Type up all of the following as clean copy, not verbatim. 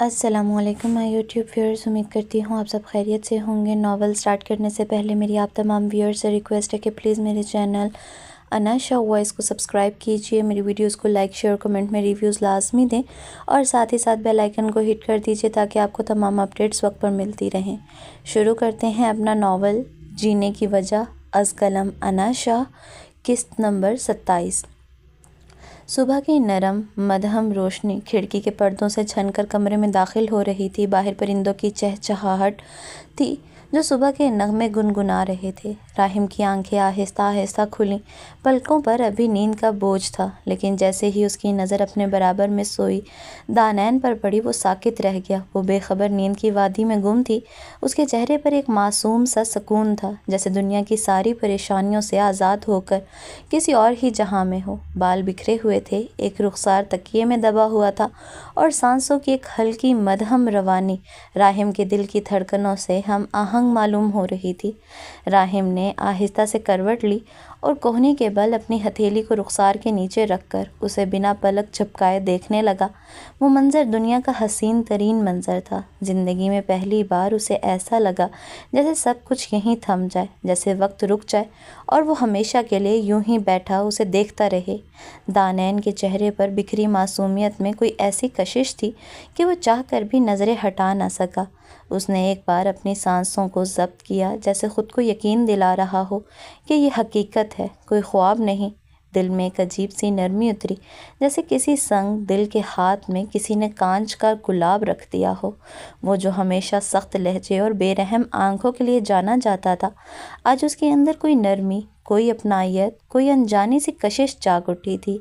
السلام علیکم مائی YouTube viewers, امید کرتی ہوں آپ سب خیریت سے ہوں گے۔ ناول سٹارٹ کرنے سے پہلے میری آپ تمام ویورز سے ریکویسٹ ہے کہ پلیز میرے چینل اناشا وائس کو سبسکرائب کیجئے، میری ویڈیوز کو لائک شیئر کمنٹ میں ریویوز لازمی دیں اور ساتھ ہی ساتھ بیل آئیکن کو ہٹ کر دیجئے تاکہ آپ کو تمام اپڈیٹس وقت پر ملتی رہیں۔ شروع کرتے ہیں اپنا ناول جینے کی وجہ از قلم اناشا، قسط نمبر 27۔ صبح کی نرم مدھم روشنی کھڑکی کے پردوں سے چھن کر کمرے میں داخل ہو رہی تھی۔ باہر پرندوں کی چہچہاہٹ تھی جو صبح کے نغمے گنگنا رہے تھے۔ راحم کی آنکھیں آہستہ آہستہ کھلیں۔ پلکوں پر ابھی نیند کا بوجھ تھا، لیکن جیسے ہی اس کی نظر اپنے برابر میں سوئی دانین پر پڑی وہ ساکت رہ گیا۔ وہ بے خبر نیند کی وادی میں گم تھی۔ اس کے چہرے پر ایک معصوم سا سکون تھا، جیسے دنیا کی ساری پریشانیوں سے آزاد ہو کر کسی اور ہی جہاں میں ہو۔ بال بکھرے ہوئے تھے، ایک رخسار تکیے میں دبا ہوا تھا اور سانسوں کی ایک ہلکی مدھم روانی راحم کے دل کی دھڑکنوں سے ہم آہنگ معلوم ہو رہی تھی۔ راحم نے آہستہ سے کروٹ لی اور کوہنی کے بل اپنی ہتھیلی کو رخسار کے نیچے رکھ کر اسے بنا پلک جھپکائے دیکھنے لگا۔ وہ منظر دنیا کا حسین ترین منظر تھا۔ زندگی میں پہلی بار اسے ایسا لگا جیسے سب کچھ یہیں تھم جائے، جیسے وقت رک جائے اور وہ ہمیشہ کے لیے یوں ہی بیٹھا اسے دیکھتا رہے۔ دانین کے چہرے پر بکھری معصومیت میں کوئی ایسی کشش تھی کہ وہ چاہ کر بھی نظریں ہٹا نہ سکا۔ اس نے ایک بار اپنی سانسوں کو ضبط کیا، جیسے خود کو یقین دلا رہا ہو کہ یہ حقیقت ہے، کوئی خواب نہیں۔ دل میں ایک عجیب سی نرمی اتری، جیسے کسی سنگ دل کے ہاتھ میں کسی نے کانچ کا گلاب رکھ دیا ہو۔ وہ جو ہمیشہ سخت لہجے اور بے رحم آنکھوں کے لیے جانا جاتا تھا، آج اس کے اندر کوئی نرمی، کوئی اپنائیت، کوئی انجانی سی کشش جاگ اٹھی تھی۔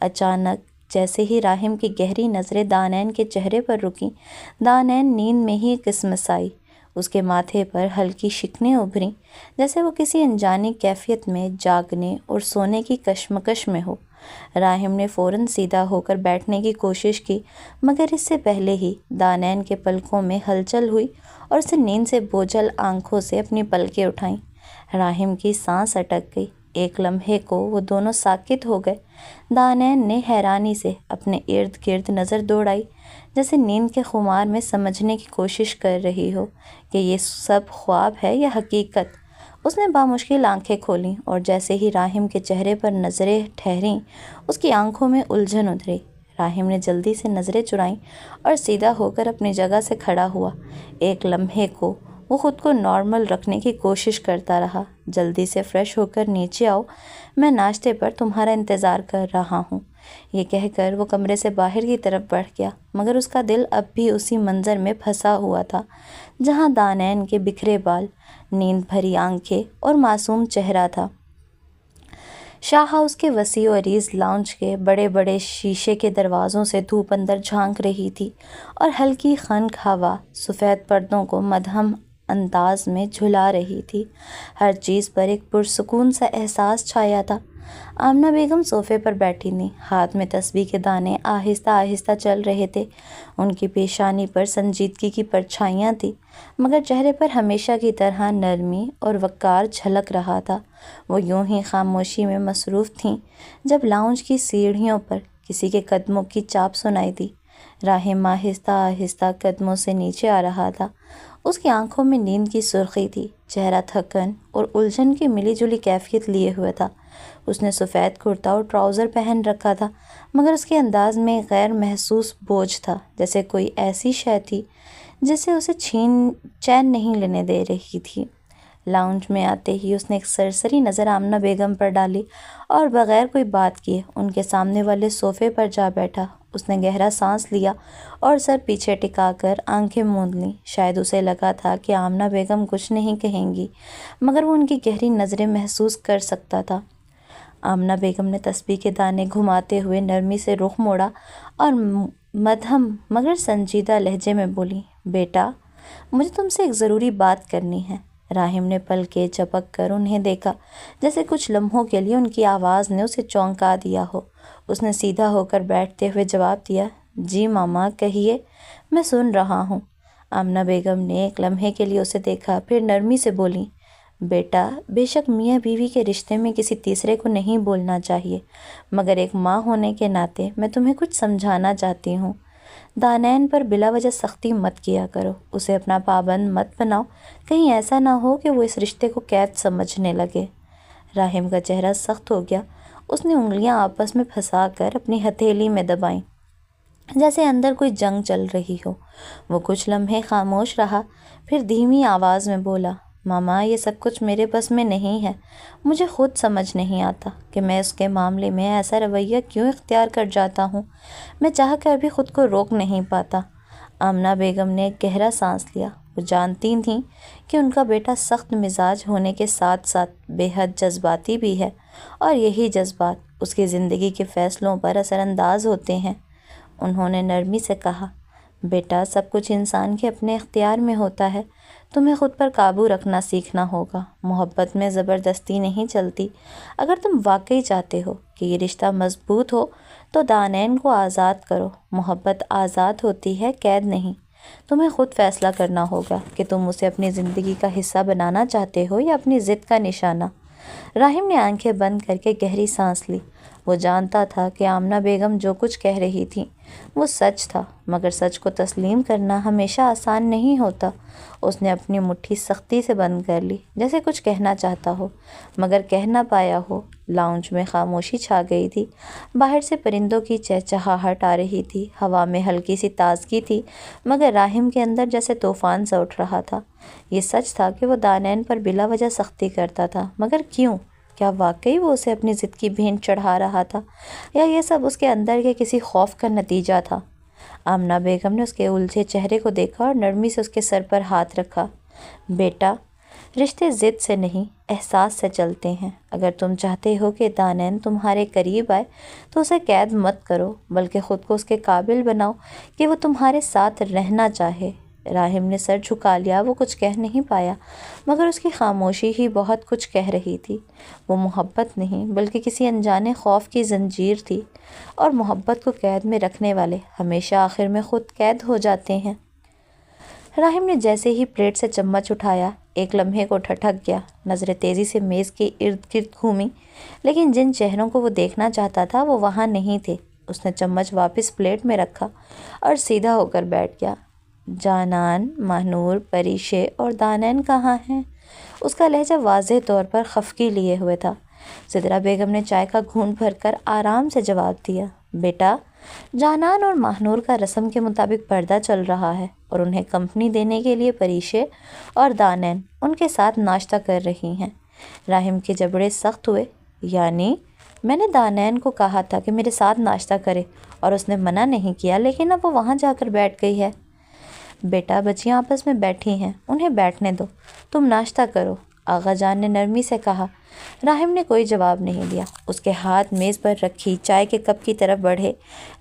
اچانک جیسے ہی راحم کی گہری نظریں دانین کے چہرے پر رکیں، دانین نیند میں ہی کسمسائی۔ اس کے ماتھے پر ہلکی شکنیں ابھریں، جیسے وہ کسی انجانی کیفیت میں جاگنے اور سونے کی کشمکش میں ہو۔ راحم نے فوراً سیدھا ہو کر بیٹھنے کی کوشش کی، مگر اس سے پہلے ہی دانین کے پلکوں میں ہلچل ہوئی اور اسے نیند سے بوجھل آنکھوں سے اپنی پلکیں اٹھائیں۔ راحم کی سانس اٹک گئی۔ ایک لمحے کو وہ دونوں ساکت ہو گئے۔ دانین نے حیرانی سے اپنے ارد گرد نظر دوڑائی، جیسے نیند کے خمار میں سمجھنے کی کوشش کر رہی ہو کہ یہ سب خواب ہے یا حقیقت۔ اس نے بامشکل آنکھیں کھولیں اور جیسے ہی راحم کے چہرے پر نظریں ٹھہریں، اس کی آنکھوں میں الجھن اتری۔ راحم نے جلدی سے نظریں چرائیں اور سیدھا ہو کر اپنی جگہ سے کھڑا ہوا۔ ایک لمحے کو وہ خود کو نارمل رکھنے کی کوشش کرتا رہا۔ جلدی سے فریش ہو کر نیچے آؤ، میں ناشتے پر تمہارا انتظار کر رہا ہوں۔ یہ کہہ کر وہ کمرے سے باہر کی طرف بڑھ گیا، مگر اس کا دل اب بھی اسی منظر میں پھنسا ہوا تھا جہاں دانین کے بکھرے بال، نیند بھری آنکھیں اور معصوم چہرہ تھا۔ شاہ ہاؤس کے وسیع و عریض لاؤنج کے بڑے بڑے شیشے کے دروازوں سے دھوپ اندر جھانک رہی تھی اور ہلکی خنک ہوا سفید پردوں کو مدھم انداز میں جھلا رہی تھی۔ ہر چیز پر ایک پرسکون سا احساس چھایا تھا۔ آمنہ بیگم صوفے پر بیٹھی تھیں، ہاتھ میں تسبیح کے دانے آہستہ آہستہ چل رہے تھے۔ ان کی پیشانی پر سنجیدگی کی پرچھائیاں تھیں، مگر چہرے پر ہمیشہ کی طرح نرمی اور وقار جھلک رہا تھا۔ وہ یوں ہی خاموشی میں مصروف تھیں جب لاؤنج کی سیڑھیوں پر کسی کے قدموں کی چاپ سنائی دی۔ راحم آہستہ آہستہ قدموں سے نیچے آ رہا تھا۔ اس کی آنکھوں میں نیند کی سرخی تھی، چہرہ تھکن اور الجھن کی ملی جلی کیفیت لیے ہوئے تھا۔ اس نے سفید کرتا اور ٹراؤزر پہن رکھا تھا، مگر اس کے انداز میں غیر محسوس بوجھ تھا، جیسے کوئی ایسی شے تھی جسے اسے چین نہیں لینے دے رہی تھی۔ لاؤنج میں آتے ہی اس نے ایک سرسری نظر آمنہ بیگم پر ڈالی اور بغیر کوئی بات کیے ان کے سامنے والے صوفے پر جا بیٹھا۔ اس نے گہرا سانس لیا اور سر پیچھے ٹکا کر آنکھیں موند لیں۔ شاید اسے لگا تھا کہ آمنہ بیگم کچھ نہیں کہیں گی، مگر وہ ان کی گہری نظریں محسوس کر سکتا تھا۔ آمنہ بیگم نے تسبیح کے دانے گھماتے ہوئے نرمی سے رخ موڑا اور مدھم مگر سنجیدہ لہجے میں بولی، بیٹا، مجھے تم سے ایک ضروری بات کرنی ہے۔ راحم نے پلکیں جھپک کر انہیں دیکھا، جیسے کچھ لمحوں کے لیے ان کی آواز نے اسے چونکا دیا ہو۔ اس نے سیدھا ہو کر بیٹھتے ہوئے جواب دیا، جی ماما، کہیے، میں سن رہا ہوں۔ آمنہ بیگم نے ایک لمحے کے لیے اسے دیکھا، پھر نرمی سے بولی، بیٹا، بے شک میاں بیوی کے رشتے میں کسی تیسرے کو نہیں بولنا چاہیے، مگر ایک ماں ہونے کے ناطے میں تمہیں کچھ سمجھانا چاہتی ہوں۔ دانین پر بلا وجہ سختی مت کیا کرو، اسے اپنا پابند مت بناؤ، کہیں ایسا نہ ہو کہ وہ اس رشتے کو قید سمجھنے لگے۔ راحم کا چہرہ سخت ہو گیا، اس نے انگلیاں آپس میں پھنسا کر اپنی ہتھیلی میں دبائیں، جیسے اندر کوئی جنگ چل رہی ہو۔ وہ کچھ لمحے خاموش رہا، پھر دھیمی آواز میں بولا، ماما یہ سب کچھ میرے بس میں نہیں ہے، مجھے خود سمجھ نہیں آتا کہ میں اس کے معاملے میں ایسا رویہ کیوں اختیار کر جاتا ہوں، میں چاہ کر بھی خود کو روک نہیں پاتا۔ آمنہ بیگم نے ایک گہرا سانس لیا، وہ جانتی تھیں کہ ان کا بیٹا سخت مزاج ہونے کے ساتھ ساتھ بے حد جذباتی بھی ہے، اور یہی جذبات اس کی زندگی کے فیصلوں پر اثر انداز ہوتے ہیں۔ انہوں نے نرمی سے کہا، بیٹا سب کچھ انسان کے اپنے اختیار میں ہوتا ہے، تمہیں خود پر قابو رکھنا سیکھنا ہوگا، محبت میں زبردستی نہیں چلتی۔ اگر تم واقعی چاہتے ہو کہ یہ رشتہ مضبوط ہو تو دانین کو آزاد کرو، محبت آزاد ہوتی ہے، قید نہیں۔ تمہیں خود فیصلہ کرنا ہوگا کہ تم اسے اپنی زندگی کا حصہ بنانا چاہتے ہو یا اپنی ضد کا نشانہ۔ راحم نے آنکھیں بند کر کے گہری سانس لی، وہ جانتا تھا کہ آمنہ بیگم جو کچھ کہہ رہی تھیں وہ سچ تھا، مگر سچ کو تسلیم کرنا ہمیشہ آسان نہیں ہوتا۔ اس نے اپنی مٹھی سختی سے بند کر لی، جیسے کچھ کہنا چاہتا ہو مگر کہہ نہ پایا ہو۔ لاؤنج میں خاموشی چھا گئی تھی، باہر سے پرندوں کی چہچہاہٹ آ رہی تھی، ہوا میں ہلکی سی تازگی تھی، مگر راحم کے اندر جیسے طوفان سا اٹھ رہا تھا۔ یہ سچ تھا کہ وہ دانین پر بلا وجہ سختی کرتا تھا، مگر کیوں؟ کیا واقعی وہ اسے اپنی ضد کی بھینٹ چڑھا رہا تھا، یا یہ سب اس کے اندر کے کسی خوف کا نتیجہ تھا؟ آمنہ بیگم نے اس کے الجھے چہرے کو دیکھا اور نرمی سے اس کے سر پر ہاتھ رکھا۔ بیٹا، رشتے ضد سے نہیں احساس سے چلتے ہیں۔ اگر تم چاہتے ہو کہ دانین تمہارے قریب آئے تو اسے قید مت کرو، بلکہ خود کو اس کے قابل بناؤ کہ وہ تمہارے ساتھ رہنا چاہے۔ راحم نے سر جھکا لیا، وہ کچھ کہہ نہیں پایا، مگر اس کی خاموشی ہی بہت کچھ کہہ رہی تھی۔ وہ محبت نہیں بلکہ کسی انجانے خوف کی زنجیر تھی، اور محبت کو قید میں رکھنے والے ہمیشہ آخر میں خود قید ہو جاتے ہیں۔ راحم نے جیسے ہی پلیٹ سے چمچ اٹھایا، ایک لمحے کو ٹھٹک گیا، نظریں تیزی سے میز کے ارد گرد گھومی، لیکن جن چہروں کو وہ دیکھنا چاہتا تھا وہ وہاں نہیں تھے۔ اس نے چمچ واپس پلیٹ میں رکھا اور سیدھا ہو کر بیٹھ گیا۔ جانان، ماہنور، پریشے اور دانین کہاں ہیں؟ اس کا لہجہ واضح طور پر خفگی لیے ہوئے تھا۔ سدرا بیگم نے چائے کا گھونٹ بھر کر آرام سے جواب دیا، بیٹا، جانان اور ماہنور کا رسم کے مطابق پردہ چل رہا ہے، اور انہیں کمپنی دینے کے لیے پریشے اور دانین ان کے ساتھ ناشتہ کر رہی ہیں۔ راحم کے جبڑے سخت ہوئے، یعنی میں نے دانین کو کہا تھا کہ میرے ساتھ ناشتہ کرے اور اس نے منع نہیں کیا، لیکن اب وہ وہاں جا کر بیٹھ گئی ہے۔ بیٹا، بچیاں آپس میں بیٹھی ہیں، انہیں بیٹھنے دو، تم ناشتہ کرو، آغا جان نے نرمی سے کہا۔ راحم نے کوئی جواب نہیں دیا، اس کے ہاتھ میز پر رکھی چائے کے کپ کی طرف بڑھے،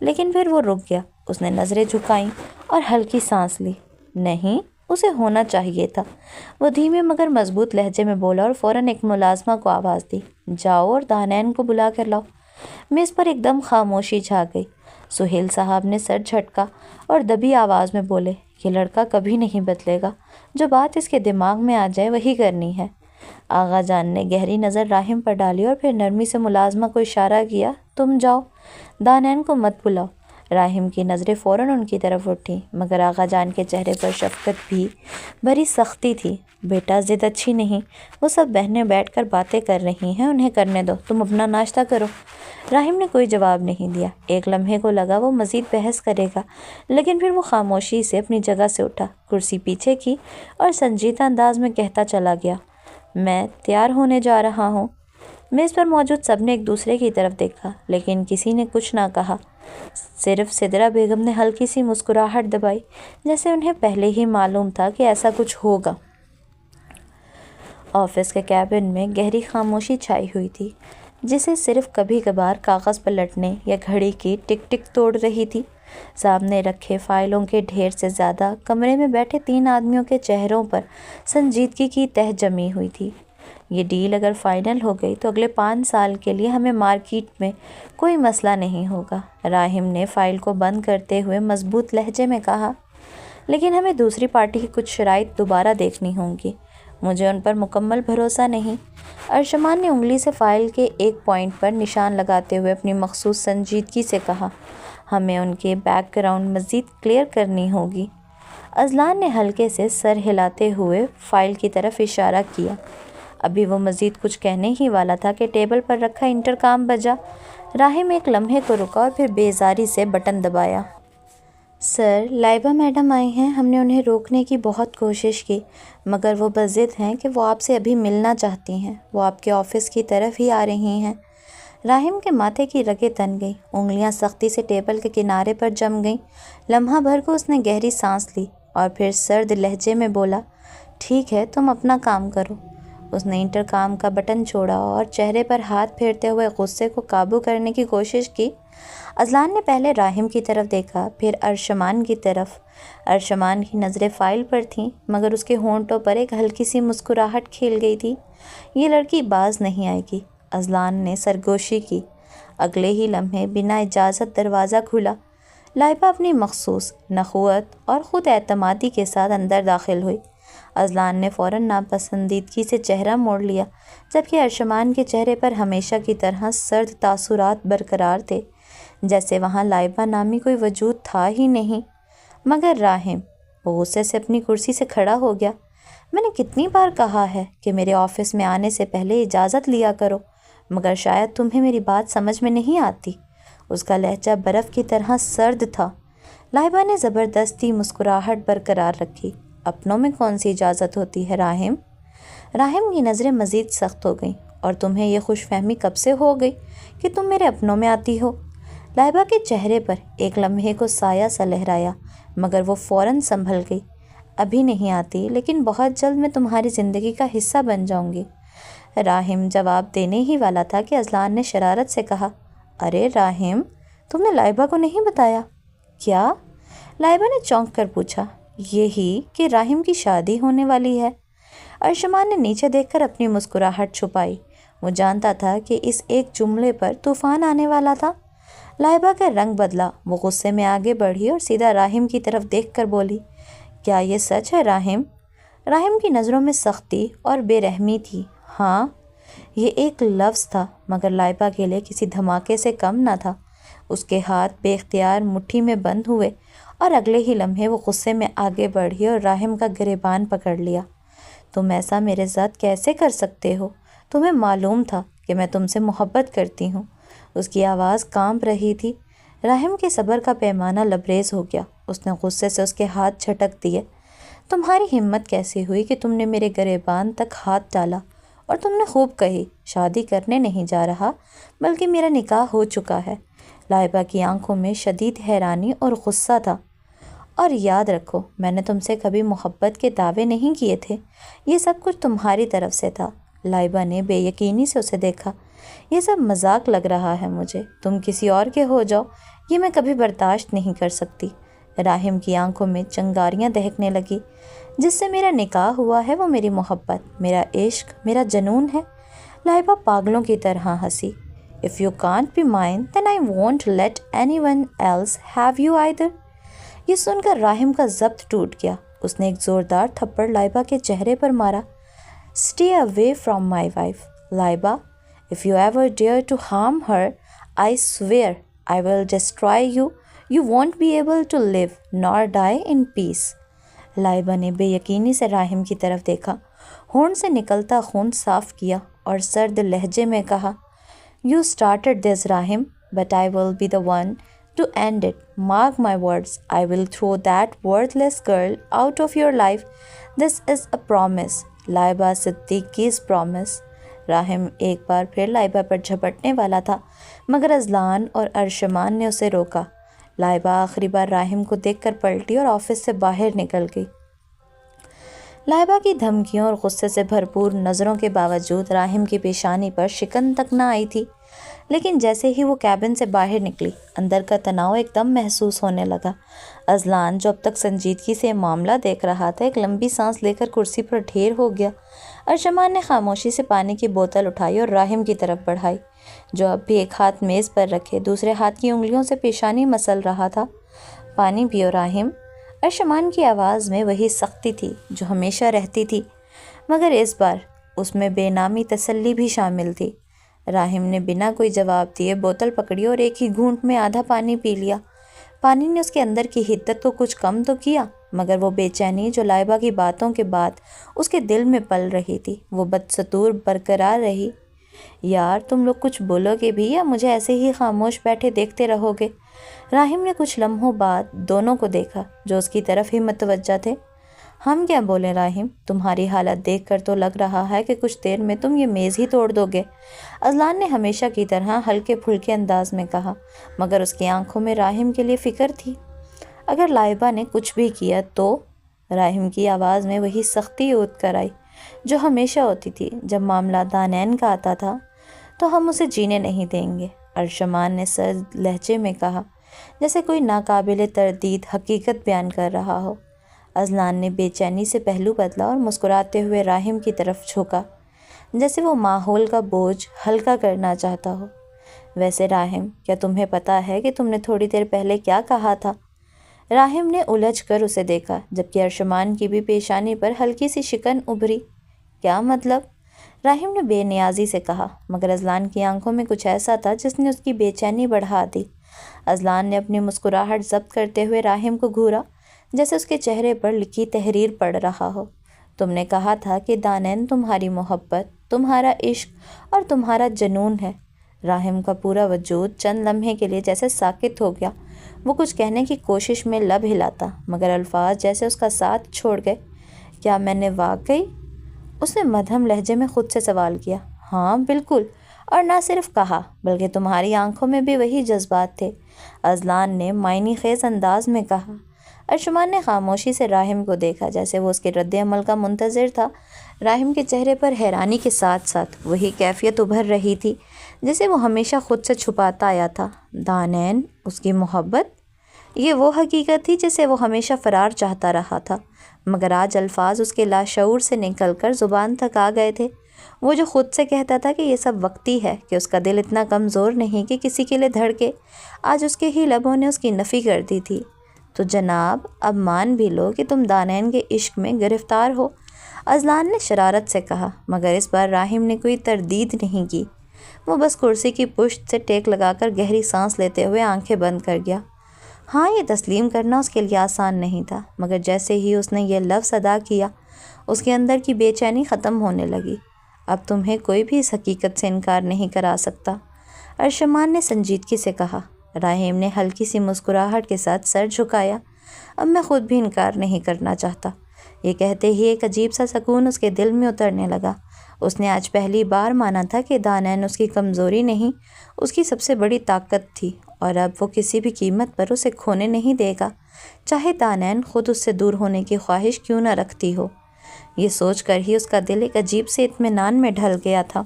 لیکن پھر وہ رک گیا۔ اس نے نظریں جھکائیں اور ہلکی سانس لی۔ نہیں، اسے ہونا چاہیے تھا۔ وہ دھیمے مگر مضبوط لہجے میں بولا اور فوراً ایک ملازمہ کو آواز دی، جاؤ اور دانین کو بلا کر لاؤ۔ میز پر ایک دم خاموشی چھا گئی۔ سہیل صاحب نے سر جھٹکا اور دبی آواز میں بولے، یہ لڑکا کبھی نہیں بدلے گا، جو بات اس کے دماغ میں آ جائے وہی کرنی ہے۔ آغا جان نے گہری نظر راحم پر ڈالی اور پھر نرمی سے ملازمہ کو اشارہ کیا، تم جاؤ، دانین کو مت بلاؤ۔ راحم کی نظریں فوراً ان کی طرف اٹھیں، مگر آغا جان کے چہرے پر شفقت بھی بھری سختی تھی۔ بیٹا، ضد اچھی نہیں، وہ سب بہنیں بیٹھ کر باتیں کر رہی ہیں، انہیں کرنے دو، تم اپنا ناشتہ کرو۔ راحم نے کوئی جواب نہیں دیا۔ ایک لمحے کو لگا وہ مزید بحث کرے گا، لیکن پھر وہ خاموشی سے اپنی جگہ سے اٹھا، کرسی پیچھے کی اور سنجیدہ انداز میں کہتا چلا گیا، میں تیار ہونے جا رہا ہوں۔ میز پر موجود سب نے ایک دوسرے کی طرف دیکھا، لیکن کسی نے کچھ نہ کہا۔ صرف سدرا بیگم نے ہلکی سی مسکراہٹ دبائی، جیسے انہیں پہلے ہی معلوم تھا کہ ایسا کچھ ہوگا۔ آفس کے کیبن میں گہری خاموشی چھائی ہوئی تھی، جسے صرف کبھی کبھار کاغذ پلٹنے یا گھڑی کی ٹک ٹک توڑ رہی تھی۔ سامنے رکھے فائلوں کے ڈھیر سے زیادہ کمرے میں بیٹھے 3 آدمیوں کے چہروں پر سنجیدگی کی تہ جمی ہوئی تھی۔ یہ ڈیل اگر فائنل ہو گئی تو اگلے 5 سال کے لیے ہمیں مارکیٹ میں کوئی مسئلہ نہیں ہوگا، راحم نے فائل کو بند کرتے ہوئے مضبوط لہجے میں کہا، لیکن ہمیں دوسری پارٹی کی کچھ شرائط دوبارہ دیکھنی ہوں گی، مجھے ان پر مکمل بھروسہ نہیں۔ ارشمان نے انگلی سے فائل کے ایک پوائنٹ پر نشان لگاتے ہوئے اپنی مخصوص سنجیدگی سے کہا، ہمیں ان کے بیک گراؤنڈ مزید کلیئر کرنی ہوگی۔ اذلان نے ہلکے سے سر ہلاتے ہوئے فائل کی طرف اشارہ کیا۔ ابھی وہ مزید کچھ کہنے ہی والا تھا کہ ٹیبل پر رکھا انٹرکام بجا۔ راہم ایک لمحے کو رکا اور پھر بیزاری سے بٹن دبایا۔ سر، لائبہ میڈم آئی ہیں۔ ہم نے انہیں روکنے کی بہت کوشش کی مگر وہ بضد ہیں کہ وہ آپ سے ابھی ملنا چاہتی ہیں۔ وہ آپ کے آفس کی طرف ہی آ رہی ہیں۔ راہم کے ماتھے کی رگیں تن گئیں، انگلیاں سختی سے ٹیبل کے کنارے پر جم گئیں۔ لمحہ بھر کو اس نے گہری سانس لی اور پھر سرد لہجے میں بولا، ٹھیک ہے، تم اپنا کام کرو۔ اس نے انٹرکام کا بٹن چھوڑا اور چہرے پر ہاتھ پھیرتے ہوئے غصے کو قابو کرنے کی کوشش کی۔ اذلان نے پہلے راہم کی طرف دیکھا، پھر ارشمان کی طرف۔ ارشمان کی نظریں فائل پر تھیں مگر اس کے ہونٹوں پر ایک ہلکی سی مسکراہٹ کھیل گئی تھی۔ یہ لڑکی باز نہیں آئے گی، اذلان نے سرگوشی کی۔ اگلے ہی لمحے بنا اجازت دروازہ کھلا۔ لائبہ اپنی مخصوص نخوت اور خود اعتمادی کے ساتھ اندر داخل ہوئی۔ اذلان نے فوراً ناپسندیدگی سے چہرہ موڑ لیا، جبکہ ارشمان کے چہرے پر ہمیشہ کی طرح سرد تاثرات برقرار تھے، جیسے وہاں لائبہ نامی کوئی وجود تھا ہی نہیں۔ مگر راہم، وہ غصے سے اپنی کرسی سے کھڑا ہو گیا۔ میں نے کتنی بار کہا ہے کہ میرے آفس میں آنے سے پہلے اجازت لیا کرو، مگر شاید تمہیں میری بات سمجھ میں نہیں آتی۔ اس کا لہجہ برف کی طرح سرد تھا۔ لائبہ نے زبردستی مسکراہٹ برقرار رکھی۔ اپنوں میں کون سی اجازت ہوتی ہے راہم؟ راہم کی نظریں مزید سخت ہو گئیں۔ اور تمہیں یہ خوش فہمی کب سے ہو گئی کہ تم میرے اپنوں میں آتی ہو؟ لائبہ کے چہرے پر ایک لمحے کو سایہ سا لہرایا مگر وہ فوراً سنبھل گئی۔ ابھی نہیں آتی، لیکن بہت جلد میں تمہاری زندگی کا حصہ بن جاؤں گی۔ راہم جواب دینے ہی والا تھا کہ اذلان نے شرارت سے کہا، ارے راہم، تم نے لائبہ کو نہیں بتایا؟ کیا؟ لائبہ نے چونک کر پوچھا۔ یہی کہ راہم کی شادی ہونے والی ہے۔ ارشمان نے نیچے دیکھ کر اپنی مسکراہٹ چھپائی۔ وہ جانتا تھا کہ اس ایک جملے پر طوفان آنے والا تھا۔ لائبہ کا رنگ بدلا، وہ غصے میں آگے بڑھی اور سیدھا راہم کی طرف دیکھ کر بولی، کیا یہ سچ ہے راہم؟ راہم کی نظروں میں سختی اور بے رحمی تھی۔ ہاں، یہ ایک لفظ تھا مگر لائبہ کے لیے کسی دھماکے سے کم نہ تھا۔ اس کے ہاتھ بے اختیار مٹھی میں بند ہوئے اور اگلے ہی لمحے وہ غصے میں آگے بڑھی اور راہم کا گریبان پکڑ لیا۔ تم ایسا میرے ساتھ کیسے کر سکتے ہو؟ تمہیں معلوم تھا کہ میں تم سے محبت کرتی ہوں۔ اس کی آواز کانپ رہی تھی۔ راہم کے صبر کا پیمانہ لبریز ہو گیا۔ اس نے غصے سے اس کے ہاتھ جھٹک دیے۔ تمہاری ہمت کیسی ہوئی کہ تم نے میرے گریبان تک ہاتھ ڈالا؟ اور تم نے خوب کہی، شادی کرنے نہیں جا رہا بلکہ میرا نکاح ہو چکا ہے۔ لائبہ کی آنکھوں میں شدید حیرانی اور غصہ تھا۔ اور یاد رکھو، میں نے تم سے کبھی محبت کے دعوے نہیں کیے تھے، یہ سب کچھ تمہاری طرف سے تھا۔ لائبہ نے بے یقینی سے اسے دیکھا۔ یہ سب مذاق لگ رہا ہے مجھے، تم کسی اور کے ہو جاؤ، یہ میں کبھی برداشت نہیں کر سکتی۔ راہم کی آنکھوں میں چنگاریاں دہکنے لگی۔ جس سے میرا نکاح ہوا ہے وہ میری محبت، میرا عشق، میرا جنون ہے۔ لائبہ پاگلوں کی طرح ہنسی۔ If you can't be mine, then I won't let anyone else have you either۔ یہ سن کر راہم کا ضبط ٹوٹ گیا۔ اس نے ایک زوردار تھپڑ لائبہ کے چہرے پر مارا۔ Stay away from my wife، Laiba. If you ever dare to harm her, I swear I will destroy you۔ You won't be able to live nor die in peace۔ Laiba نے بے یقینی سے راہم کی طرف دیکھا، ہونٹ سے نکلتا خون صاف کیا اور سرد لہجے میں کہا، You started this راہم، but I will be the one to end it۔ Mark my words، I will throw that worthless girl out of your life۔ This is a promise۔ Laiba صدیقی's promise۔ راہم ایک بار پھر لائبہ پر جھپٹنے والا تھا مگر اذلان اور ارشمان نے اسے روکا۔ لائبہ آخری بار راہم کو دیکھ کر پلٹی اور آفس سے باہر نکل گئی۔ لائبہ کی دھمکیوں اور غصے سے بھرپور نظروں کے باوجود راہم کی پیشانی پر شکن تک نہ آئی تھی، لیکن جیسے ہی وہ کیبن سے باہر نکلی، اندر کا تناؤ ایک دم محسوس ہونے لگا۔ اذلان، جو اب تک سنجیدگی سے معاملہ دیکھ رہا تھا، ایک لمبی سانس لے کر کرسی پر ڈھیر ہو گیا۔ ارشمان نے خاموشی سے پانی کی بوتل اٹھائی اور راہم کی طرف بڑھائی، جو اب بھی ایک ہاتھ میز پر رکھے دوسرے ہاتھ کی انگلیوں سے پیشانی مسل رہا تھا۔ پانی پیو راہم۔ ارشمان کی آواز میں وہی سختی تھی جو ہمیشہ رہتی تھی، مگر اس بار اس میں بے نامی تسلی بھی شامل تھی۔ راہم نے بنا کوئی جواب دیے بوتل پکڑی اور ایک ہی گھونٹ میں آدھا پانی پی لیا۔ پانی نے اس کے اندر کی حدت کو کچھ کم تو کیا، مگر وہ بے چینی جو لائبہ کی باتوں کے بعد اس کے دل میں پل رہی تھی وہ بدستور برقرار رہی۔ یار تم لوگ کچھ بولو گے بھی یا مجھے ایسے ہی خاموش بیٹھے دیکھتے رہو گے؟ راہم نے کچھ لمحوں بعد دونوں کو دیکھا جو اس کی طرف ہی متوجہ تھے۔ ہم کیا بولیں راہم، تمہاری حالت دیکھ کر تو لگ رہا ہے کہ کچھ دیر میں تم یہ میز ہی توڑ دو گے، اذلان نے ہمیشہ کی طرح ہلکے پھلکے انداز میں کہا، مگر اس کی آنکھوں میں راہم کے لیے فکر تھی۔ اگر لائبہ نے کچھ بھی کیا تو؟ راہم کی آواز میں وہی سختی اونچ کر آئی جو ہمیشہ ہوتی تھی جب معاملہ دانین کا آتا تھا۔ تو ہم اسے جینے نہیں دیں گے، ارشمان نے سرد لہجے میں کہا، جیسے کوئی ناقابل تردید حقیقت بیان کر رہا ہو۔ اذلان نے بے چینی سے پہلو بدلا اور مسکراتے ہوئے راہم کی طرف جھکا، جیسے وہ ماحول کا بوجھ ہلکا کرنا چاہتا ہو۔ ویسے راہم، کیا تمہیں پتہ ہے کہ تم نے تھوڑی دیر پہلے کیا کہا تھا؟ راہم نے الجھ کر اسے دیکھا، جبکہ ارشمان کی بھی پیشانی پر ہلکی سی شکن ابھری۔ کیا مطلب؟ راہم نے بے نیازی سے کہا، مگر اذلان کی آنکھوں میں کچھ ایسا تھا جس نے اس کی بے چینی بڑھا دی۔ اذلان نے اپنی مسکراہٹ ضبط کرتے ہوئے راہم کو گھورا، جیسے اس کے چہرے پر لکھی تحریر پڑھ رہا ہو۔ تم نے کہا تھا کہ دانین تمہاری محبت، تمہارا عشق اور تمہارا جنون ہے۔ راہم کا پورا وجود چند لمحے کے لیے جیسے ساکت ہو گیا۔ وہ کچھ کہنے کی کوشش میں لب ہلاتا، مگر الفاظ جیسے اس کا ساتھ چھوڑ گئے۔ کیا میں نے واقعی؟ اس نے مدھم لہجے میں خود سے سوال کیا۔ ہاں بالکل، اور نہ صرف کہا بلکہ تمہاری آنکھوں میں بھی وہی جذبات تھے، اذلان نے معنی خیز انداز میں کہا۔ ارشمان نے خاموشی سے راہم کو دیکھا، جیسے وہ اس کے رد عمل کا منتظر تھا۔ راہم کے چہرے پر حیرانی کے ساتھ ساتھ وہی کیفیت ابھر رہی تھی جسے وہ ہمیشہ خود سے چھپاتا آیا تھا۔ دانین، اس کی محبت، یہ وہ حقیقت تھی جسے وہ ہمیشہ فرار چاہتا رہا تھا، مگر آج الفاظ اس کے لاشعور سے نکل کر زبان تک آ گئے تھے۔ وہ جو خود سے کہتا تھا کہ یہ سب وقتی ہے، کہ اس کا دل اتنا کمزور نہیں کہ کسی کے لیے دھڑکے، آج اس کے ہی لبوں نے اس کی نفی کر دی تھی۔ تو جناب اب مان بھی لو کہ تم دانین کے عشق میں گرفتار ہو، اذلان نے شرارت سے کہا، مگر اس بار راہم نے کوئی تردید نہیں کی۔ وہ بس کرسی کی پشت سے ٹیک لگا کر گہری سانس لیتے ہوئے آنکھیں بند کر گیا۔ ہاں، یہ تسلیم کرنا اس کے لیے آسان نہیں تھا، مگر جیسے ہی اس نے یہ لفظ ادا کیا، اس کے اندر کی بے چینی ختم ہونے لگی۔ اب تمہیں کوئی بھی اس حقیقت سے انکار نہیں کرا سکتا، ارشمان نے سنجیدگی سے کہا۔ راہم نے ہلکی سی مسکراہٹ کے ساتھ سر جھکایا۔ اب میں خود بھی انکار نہیں کرنا چاہتا۔ یہ کہتے ہی ایک عجیب سا سکون اس کے دل میں اترنے لگا۔ اس نے آج پہلی بار مانا تھا کہ دانین اس کی کمزوری نہیں، اس کی سب سے بڑی طاقت تھی، اور اب وہ کسی بھی قیمت پر اسے کھونے نہیں دے گا، چاہے دانین خود اس سے دور ہونے کی خواہش کیوں نہ رکھتی ہو۔ یہ سوچ کر ہی اس کا دل ایک عجیب سے اطمینان میں ڈھل گیا تھا،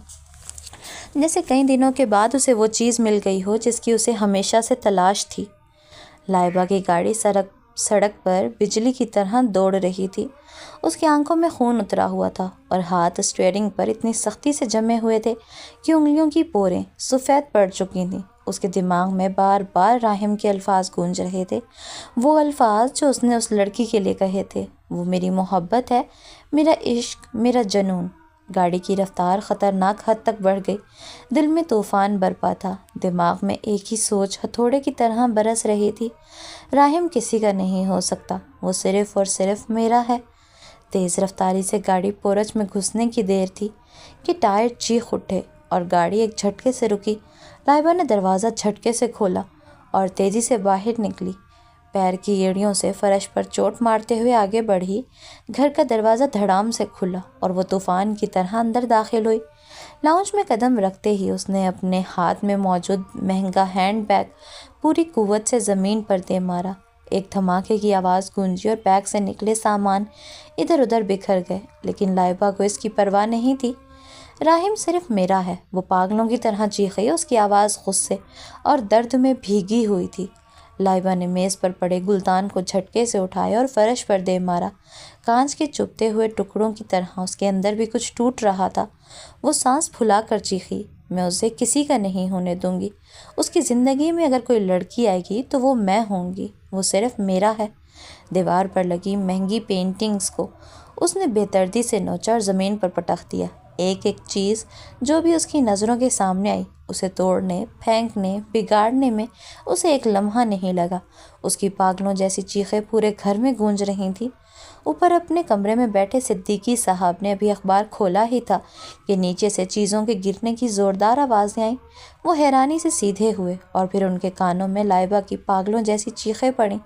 جیسے کئی دنوں کے بعد اسے وہ چیز مل گئی ہو جس کی اسے ہمیشہ سے تلاش تھی۔ لائبہ کی گاڑی سڑک پر بجلی کی طرح دوڑ رہی تھی۔ اس کی آنکھوں میں خون اترا ہوا تھا اور ہاتھ اسٹیئرنگ پر اتنی سختی سے جمے ہوئے تھے کہ انگلیوں کی پوریں سفید پڑ چکی تھیں۔ اس کے دماغ میں بار بار راہم کے الفاظ گونج رہے تھے، وہ الفاظ جو اس نے اس لڑکی کے لیے کہے تھے، وہ میری محبت ہے، میرا عشق، میرا جنون۔ گاڑی کی رفتار خطرناک حد تک بڑھ گئی، دل میں طوفان برپا تھا، دماغ میں ایک ہی سوچ ہتھوڑے کی طرح برس رہی تھی، راہم کسی کا نہیں ہو سکتا، وہ صرف اور صرف میرا ہے۔ تیز رفتاری سے گاڑی پورچ میں گھسنے کی دیر تھی کہ ٹائر چیخ اٹھے اور گاڑی ایک جھٹکے سے رکی۔ لائبہ نے دروازہ جھٹکے سے کھولا اور تیزی سے باہر نکلی، پیر کی ایڑیوں سے فرش پر چوٹ مارتے ہوئے آگے بڑھی۔ گھر کا دروازہ دھڑام سے کھلا اور وہ طوفان کی طرح اندر داخل ہوئی۔ لاؤنج میں قدم رکھتے ہی اس نے اپنے ہاتھ میں موجود مہنگا ہینڈ بیگ پوری قوت سے زمین پر دے مارا۔ ایک دھماکے کی آواز گونجی اور بیگ سے نکلے سامان ادھر ادھر بکھر گئے، لیکن لائبہ کو اس کی پرواہ نہیں تھی۔ راہم صرف میرا ہے، وہ پاگلوں کی طرح چیخی، اس کی آواز غصے اور درد میں بھیگی ہوئی تھی۔ لائبہ نے میز پر پڑے گلدان کو جھٹکے سے اٹھایا اور فرش پر دے مارا۔ کانچ کے چبھتے ہوئے ٹکڑوں کی طرح اس کے اندر بھی کچھ ٹوٹ رہا تھا۔ وہ سانس پھلا کر چیخی، میں اسے کسی کا نہیں ہونے دوں گی۔ اس کی زندگی میں اگر کوئی لڑکی آئے گی تو وہ میں ہوں گی، وہ صرف میرا ہے۔ دیوار پر لگی مہنگی پینٹنگز کو اس نے بے دردی سے نوچا اور زمین پر پٹخ دیا۔ ایک ایک چیز جو بھی اس کی نظروں کے سامنے آئی اسے توڑنے، پھینکنے، بگاڑنے میں اسے ایک لمحہ نہیں لگا۔ اس کی پاگلوں جیسی چیخیں پورے گھر میں گونج رہی تھیں۔ اوپر اپنے کمرے میں بیٹھے صدیقی صاحب نے ابھی اخبار کھولا ہی تھا کہ نیچے سے چیزوں کے گرنے کی زوردار آوازیں آئیں۔ وہ حیرانی سے سیدھے ہوئے اور پھر ان کے کانوں میں لائبہ کی پاگلوں جیسی چیخیں پڑیں،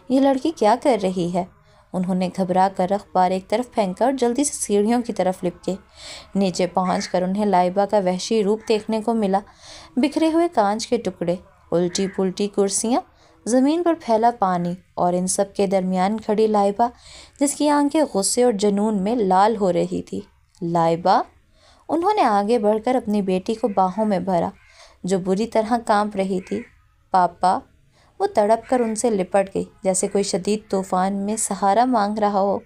یہ لڑکی کیا کر رہی ہے؟ انہوں نے گھبرا کر اخبار ایک طرف پھینکا اور جلدی سے سیڑھیوں کی طرف لپکے۔ نیچے پہنچ کر انہیں لائبہ کا وحشی روپ دیکھنے کو ملا۔ بکھرے ہوئے کانچ کے ٹکڑے، الٹی پلٹی کرسیاں، زمین پر پھیلا پانی، اور ان سب کے درمیان کھڑی لائبہ جس کی آنکھیں غصے اور جنون میں لال ہو رہی تھی۔ لائبہ! انہوں نے آگے بڑھ کر اپنی بیٹی کو باہوں میں بھرا جو بری طرح کانپ رہی تھی۔ پاپا! وہ تڑپ کر ان سے لپٹ گئی جیسے کوئی شدید طوفان میں سہارا مانگ رہا ہو۔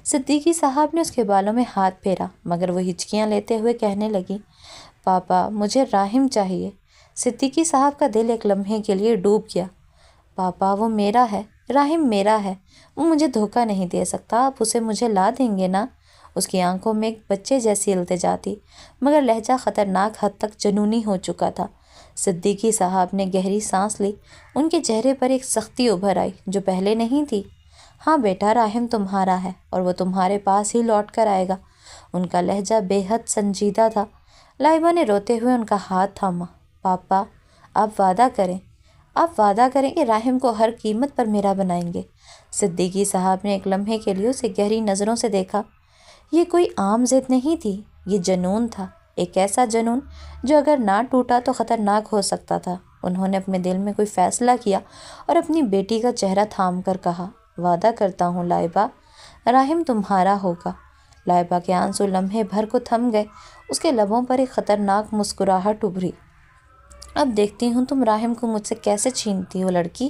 صدیقی صاحب نے اس کے بالوں میں ہاتھ پھیرا مگر وہ ہچکیاں لیتے ہوئے کہنے لگی، پاپا مجھے راحم چاہیے۔ صدیقی صاحب کا دل ایک لمحے کے لیے ڈوب گیا۔ پاپا وہ میرا ہے، راحم میرا ہے، وہ مجھے دھوکہ نہیں دے سکتا، آپ اسے مجھے لا دیں گے نا؟ اس کی آنکھوں میں ایک بچے جیسی التجا تھی مگر لہجہ خطرناک حد تک جنونی ہو چکا تھا۔ صدیقی صاحب نے گہری سانس لی۔ ان کے چہرے پر ایک سختی ابھر آئی جو پہلے نہیں تھی۔ ہاں بیٹا، راحم تمہارا ہے اور وہ تمہارے پاس ہی لوٹ کر آئے گا۔ ان کا لہجہ بے حد سنجیدہ تھا۔ لائبہ نے روتے ہوئے ان کا ہاتھ تھاما۔ پاپا آپ وعدہ کریں کہ راحم کو ہر قیمت پر میرا بنائیں گے۔ صدیقی صاحب نے ایک لمحے کے لیے اسے گہری نظروں سے دیکھا۔ یہ کوئی عام ضد نہیں تھی، یہ جنون تھا، ایک ایسا جنون جو اگر نہ ٹوٹا تو خطرناک ہو سکتا تھا۔ انہوں نے اپنے دل میں کوئی فیصلہ کیا اور اپنی بیٹی کا چہرہ تھام کر کہا، وعدہ کرتا ہوں لائبہ، راحم تمہارا ہوگا۔ لائبہ کے آنسو لمحے بھر کو تھم گئے۔ اس کے لبوں پر ایک خطرناک مسکراہٹ ابھری۔ اب دیکھتی ہوں تم راحم کو مجھ سے کیسے چھینتی ہو لڑکی۔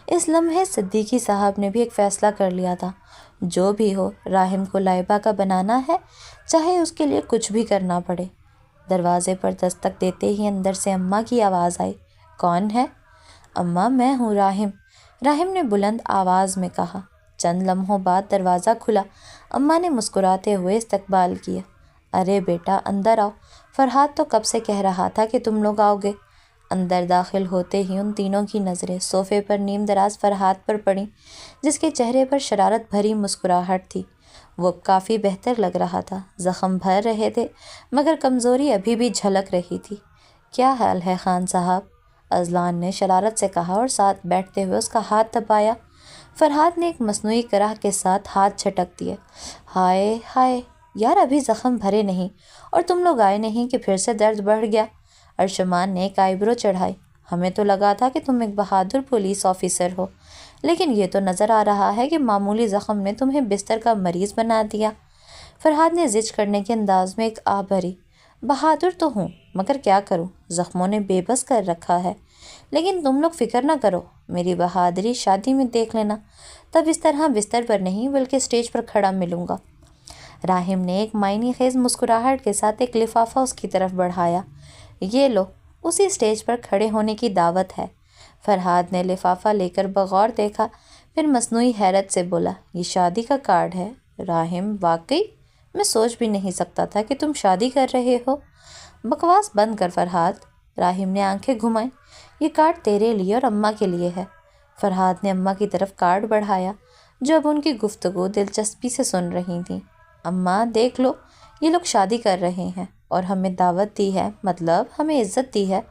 اس لمحے صدیقی صاحب نے بھی ایک فیصلہ کر لیا تھا، جو بھی ہو راحم کو لائبہ کا بنانا ہے، چاہے اس کے لیے کچھ بھی کرنا پڑے۔ دروازے پر دستک دیتے ہی اندر سے اماں کی آواز آئی، کون ہے؟ اماں میں ہوں راحم، راحم نے بلند آواز میں کہا۔ چند لمحوں بعد دروازہ کھلا۔ اماں نے مسکراتے ہوئے استقبال کیا۔ ارے بیٹا اندر آؤ، فرحاد تو کب سے کہہ رہا تھا کہ تم لوگ آؤ گے۔ اندر داخل ہوتے ہی ان تینوں کی نظریں صوفے پر نیم دراز فرحاد پر پڑیں جس کے چہرے پر شرارت بھری مسکراہٹ تھی۔ وہ کافی بہتر لگ رہا تھا، زخم بھر رہے تھے مگر کمزوری ابھی بھی جھلک رہی تھی۔ کیا حال ہے خان صاحب؟ اذلان نے شرارت سے کہا اور ساتھ بیٹھتے ہوئے اس کا ہاتھ دبایا۔ فرحاد نے ایک مصنوعی کرہ کے ساتھ ہاتھ جھٹک دیے۔ ہائے ہائے یار، ابھی زخم بھرے نہیں اور تم لوگ آئے نہیں کہ پھر سے درد بڑھ گیا۔ ارشمان نے ایک آئیبرو چڑھائی۔ ہمیں تو لگا تھا کہ تم ایک بہادر پولیس آفیسر ہو، لیکن یہ تو نظر آ رہا ہے کہ معمولی زخم نے تمہیں بستر کا مریض بنا دیا۔ فرحاد نے زج کرنے کے انداز میں ایک آہ بھری۔ بہادر تو ہوں مگر کیا کروں، زخموں نے بے بس کر رکھا ہے۔ لیکن تم لوگ فکر نہ کرو، میری بہادری شادی میں دیکھ لینا، تب اس طرح بستر پر نہیں بلکہ اسٹیج پر کھڑا ملوں گا۔ راحم نے ایک معنی خیز مسکراہٹ کے ساتھ ایک لفافہ اس کی طرف بڑھایا۔ یہ لو، اسی اسٹیج پر کھڑے ہونے کی دعوت ہے۔ فرحاد نے لفافہ لے کر بغور دیکھا، پھر مصنوعی حیرت سے بولا، یہ شادی کا کارڈ ہے راحم؟ واقعی؟ میں سوچ بھی نہیں سکتا تھا کہ تم شادی کر رہے ہو۔ بکواس بند کر فرحاد، راحم نے آنکھیں گھمائیں۔ یہ کارڈ تیرے لیے اور اماں کے لیے ہے۔ فرحاد نے اماں کی طرف کارڈ بڑھایا جو اب ان کی گفتگو دلچسپی سے سن رہی تھیں۔ اماں دیکھ لو، یہ لوگ شادی کر رہے ہیں اور ہمیں دعوت دی ہے، مطلب ہمیں عزت دی ہے،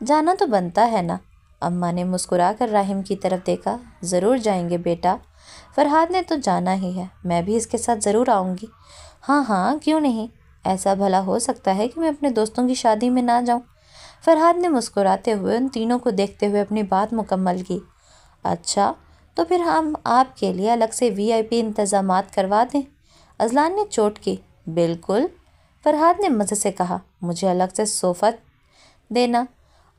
جانا تو بنتا ہے نا۔ اماں نے مسکرا کر راحم کی طرف دیکھا۔ ضرور جائیں گے بیٹا، فرحاد نے تو جانا ہی ہے، میں بھی اس کے ساتھ ضرور آؤں گی۔ ہاں ہاں کیوں نہیں، ایسا بھلا ہو سکتا ہے کہ میں اپنے دوستوں کی شادی میں نہ جاؤں؟ فرحاد نے مسکراتے ہوئے ان تینوں کو دیکھتے ہوئے اپنی بات مکمل کی۔ اچھا تو پھر ہم آپ کے لیے الگ سے VIP انتظامات کروا دیں؟ اذلان نے چوٹ کی۔ بالکل، فرحاد نے مزے سے کہا، مجھے الگ سے صوفہ دینا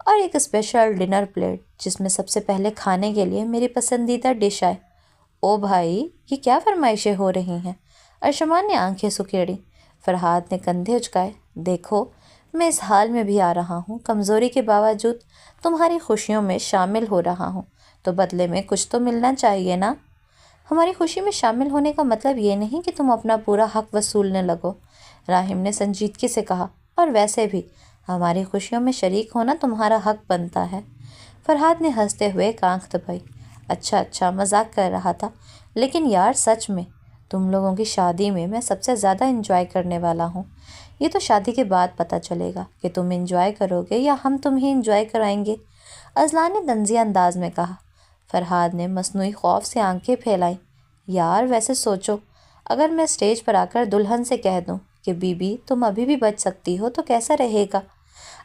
اور ایک اسپیشل ڈنر پلیٹ جس میں سب سے پہلے کھانے کے لیے میری پسندیدہ ڈش آئے۔ او بھائی، یہ کیا فرمائشیں ہو رہی ہیں؟ ارشمان نے آنکھیں سکیڑی۔ فرحاد نے کندھے اچکائے۔ دیکھو، میں اس حال میں بھی آ رہا ہوں، کمزوری کے باوجود تمہاری خوشیوں میں شامل ہو رہا ہوں، تو بدلے میں کچھ تو ملنا چاہیے نا۔ ہماری خوشی میں شامل ہونے کا مطلب یہ نہیں کہ تم اپنا پورا حق وصولنے لگو۔ راحم نے سنجیدگی سے کہا، اور ویسے بھی ہماری خوشیوں میں شریک ہونا تمہارا حق بنتا ہے۔ فرحاد نے ہنستے ہوئے ایک آنکھ دبائی۔ اچھا مذاق کر رہا تھا، لیکن یار سچ میں تم لوگوں کی شادی میں سب سے زیادہ انجوائے کرنے والا ہوں۔ یہ تو شادی کے بعد پتہ چلے گا کہ تم انجوائے کرو گے یا ہم تمہیں انجوائے کرائیں گے، اذلان نے طنزیہ انداز میں کہا۔ فرحاد نے مصنوعی خوف سے آنکھیں پھیلائیں۔ یار ویسے سوچو، اگر میں اسٹیج پر آ کر دلہن سے کہہ دوں کہ بی بی تم ابھی بھی بچ سکتی ہو تو کیسا رہے گا؟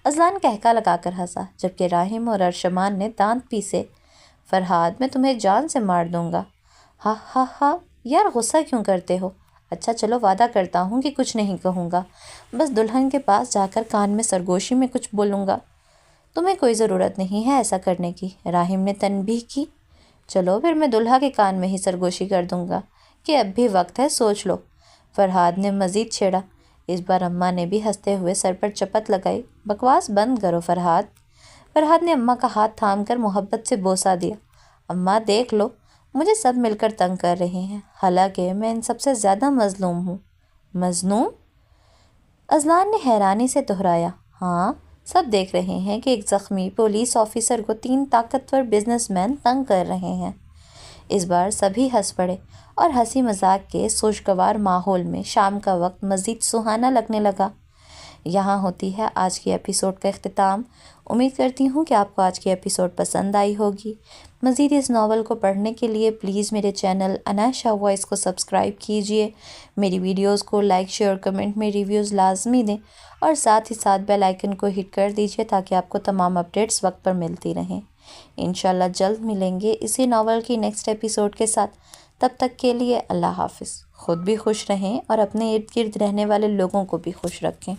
اذلان کہکا لگا کر ہنسا، جبکہ راحم اور ارشمان نے دانت پیسے۔ فرحاد میں تمہیں جان سے مار دوں گا۔ ہا ہا ہا، یار غصہ کیوں کرتے ہو؟ اچھا چلو وعدہ کرتا ہوں کہ کچھ نہیں کہوں گا، بس دلہن کے پاس جا کر کان میں سرگوشی میں کچھ بولوں گا۔ تمہیں کوئی ضرورت نہیں ہے ایسا کرنے کی، راحم نے تنبیہ کی۔ چلو پھر میں دلہا کے کان میں ہی سرگوشی کر دوں گا کہ اب بھی وقت ہے، سوچ لو، فرحاد نے مزید چھیڑا۔ اس بار اماں نے بھی ہنستے ہوئے سر پر چپت لگائی۔ بکواس بند کرو فرحاد۔ فرحاد نے اماں کا ہاتھ تھام کر محبت سے بوسہ دیا۔ اماں دیکھ لو، مجھے سب مل کر تنگ کر رہے ہیں، حالانکہ میں ان سب سے زیادہ مظلوم ہوں۔ مظلوم؟ اذلان نے حیرانی سے دہرایا۔ ہاں، سب دیکھ رہے ہیں کہ ایک زخمی پولیس آفیسر کو 3 طاقتور بزنس مین تنگ کر رہے ہیں۔ اس بار سبھی ہنس پڑے اور ہنسی مذاق کے خوشگوار ماحول میں شام کا وقت مزید سہانا لگنے لگا۔ یہاں ہوتی ہے آج کی ایپیسوڈ کا اختتام۔ امید کرتی ہوں کہ آپ کو آج کی ایپیسوڈ پسند آئی ہوگی۔ مزید اس ناول کو پڑھنے کے لیے پلیز میرے چینل اناشا وائس کو سبسکرائب کیجیے، میری ویڈیوز کو لائک شیئر کمنٹ میں ریویوز لازمی دیں، اور ساتھ ہی ساتھ بیل آئیکن کو ہٹ کر دیجیے تاکہ آپ کو تمام اپڈیٹس وقت پر ملتی رہیں۔ انشاءاللہ جلد ملیں گے اسی ناول کی نیکسٹ ایپیسوڈ کے ساتھ۔ تب تک کے لیے اللہ حافظ۔ خود بھی خوش رہیں اور اپنے ارد گرد رہنے والے لوگوں کو بھی خوش رکھیں۔